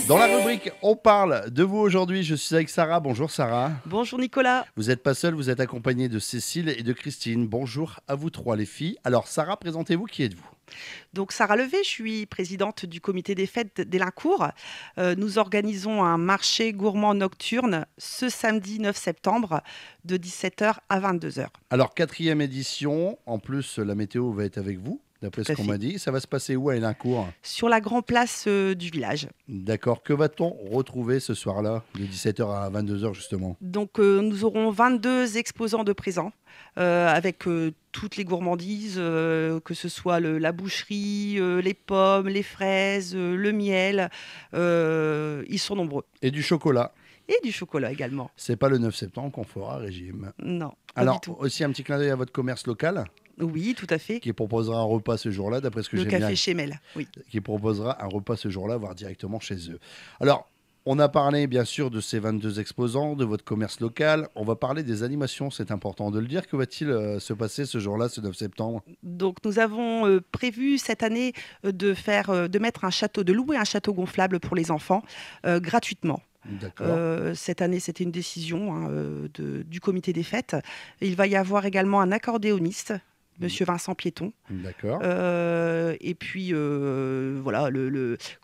Dans la rubrique On parle de vous aujourd'hui, je suis avec Sarah. Bonjour Sarah. Bonjour Nicolas. Vous n'êtes pas seule, vous êtes accompagnée de Cécile et de Christine. Bonjour à vous trois les filles. Alors Sarah, présentez-vous, qui êtes-vous? Donc Sarah Levé, je suis présidente du comité des fêtes d'Élincourt. Nous organisons un marché gourmand nocturne ce samedi 9 septembre de 17h à 22h. Alors 4e édition, en plus la météo va être avec vous, d'après Tout ce à qu'on fait. m'a dit. Ça va se passer où à Élincourt? Sur la grande place du village. D'accord, que va-t-on retrouver ce soir-là, de 17h à 22h justement? Donc nous aurons 22 exposants de présents avec toutes les gourmandises, que ce soit la boucherie, les pommes, les fraises, le miel. Ils sont nombreux. Et du chocolat. Et du chocolat également. C'est pas le 9 septembre qu'on fera régime. Non, pas Alors du tout. aussi un petit clin d'œil à votre commerce local Oui, tout à fait. qui proposera un repas ce jour-là, d'après ce que Le j'ai bien, café chez Mel, oui. qui proposera un repas ce jour-là, voire directement chez eux. Alors, on a parlé bien sûr de ces 22 exposants, de votre commerce local. On va parler des animations, c'est important de le dire. Que va-t-il se passer ce jour-là, ce 9 septembre? Donc nous avons prévu cette année de mettre un château, de louer un château gonflable pour les enfants gratuitement. D'accord, Cette année, c'était une décision du comité des fêtes. Il va y avoir également un accordéoniste, Monsieur Vincent Piéton. d'accord. Et puis voilà,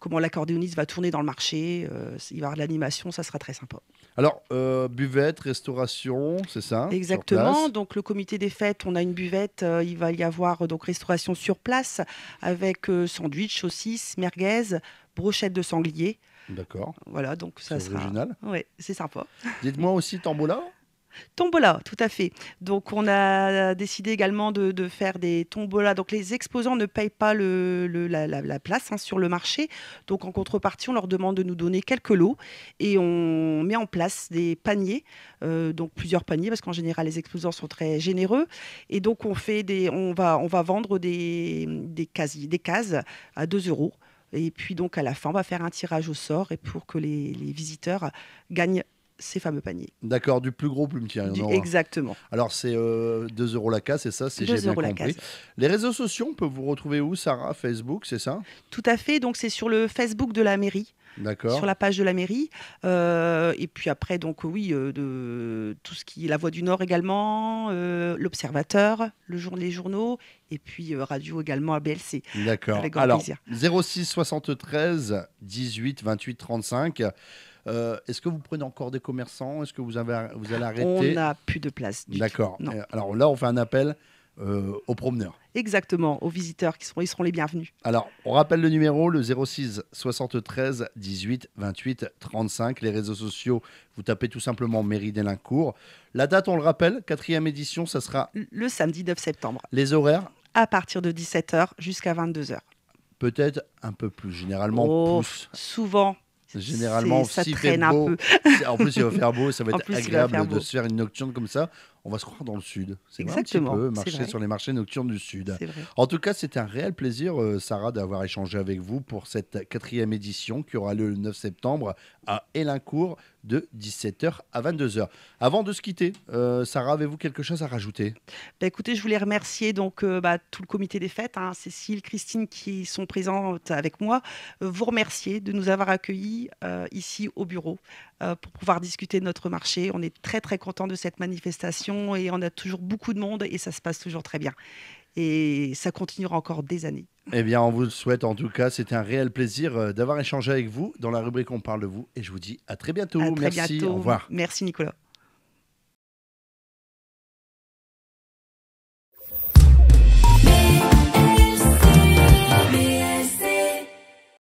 comment l'accordéoniste va tourner dans le marché. Il va y avoir de l'animation, ça sera très sympa. Alors, buvette, restauration, c'est ça, sur Exactement. place? Donc le comité des fêtes, on a une buvette. Il va y avoir donc restauration sur place avec sandwich, saucisses, merguez, brochettes de sanglier. D'accord, Voilà, donc ça c'est sera. original. Ouais, c'est sympa. Dites-moi aussi Tambola. Tombola, tout à fait. Donc, on a décidé également de faire des tombolas. Donc, les exposants ne payent pas la place sur le marché. Donc, en contrepartie, on leur demande de nous donner quelques lots et on met en place des paniers, donc plusieurs paniers, parce qu'en général, les exposants sont très généreux. Et donc, on va vendre des cases à 2 euros. Et puis, donc, à la fin, on va faire un tirage au sort et pour que les visiteurs gagnent ces fameux paniers. D'accord, du plus gros, plus petit, il y en aura. Exactement. Alors, c'est 2 euros la case, c'est ça, si j'ai 2 bien euros la compris. case. Les réseaux sociaux, on peut vous retrouver où, Sarah? Facebook, c'est ça? Tout à fait. Donc, c'est sur le Facebook de la mairie, D'accord. sur la page de la mairie. Et puis après, donc oui, de tout ce qui est la Voix du Nord également, l'Observateur, les journaux, et puis radio également à BLC. D'accord. Avec grand Alors, plaisir. 06 73 18 28 35. Est-ce que vous prenez encore des commerçants? Est-ce que vous allez On arrêter? n'a plus de place du tout. D'accord. Non. Alors là, on fait un appel aux promeneurs. Exactement. Aux visiteurs ils seront les bienvenus. Alors, on rappelle le numéro, le 06 73 18 28 35. Les réseaux sociaux, vous tapez tout simplement Mairie d'Élincourt. La date, on le rappelle, 4e édition, ça sera Le samedi 9 septembre, les horaires, à partir de 17h jusqu'à 22h. peut-être un peu plus. Généralement, Oh, plus. souvent. Généralement, Ça s'il fait traîne un beau, peu. en plus il va faire beau, ça va En être plus, il va faire agréable de beau. se faire une nocturne comme ça. On va se croire dans le sud. C'est vrai un petit Exactement, peu, c'est marcher vrai. sur les marchés nocturnes du sud. C'est vrai. En tout cas, c'était un réel plaisir, Sarah, d'avoir échangé avec vous pour cette 4e édition qui aura lieu le 9 septembre à Élincourt de 17h à 22h. Avant de se quitter, Sarah, avez-vous quelque chose à rajouter? Bah, écoutez, je voulais remercier donc tout le comité des fêtes, Cécile, Christine qui sont présentes avec moi. Vous remercier de nous avoir accueillis ici au bureau pour pouvoir discuter de notre marché. On est très très content de cette manifestation et on a toujours beaucoup de monde et ça se passe toujours très bien. Et ça continuera encore des années. Eh bien, on vous le souhaite en tout cas. C'était un réel plaisir d'avoir échangé avec vous dans la rubrique On parle de vous. Et je vous dis à très bientôt. À très Merci, bientôt. au revoir. Merci Nicolas.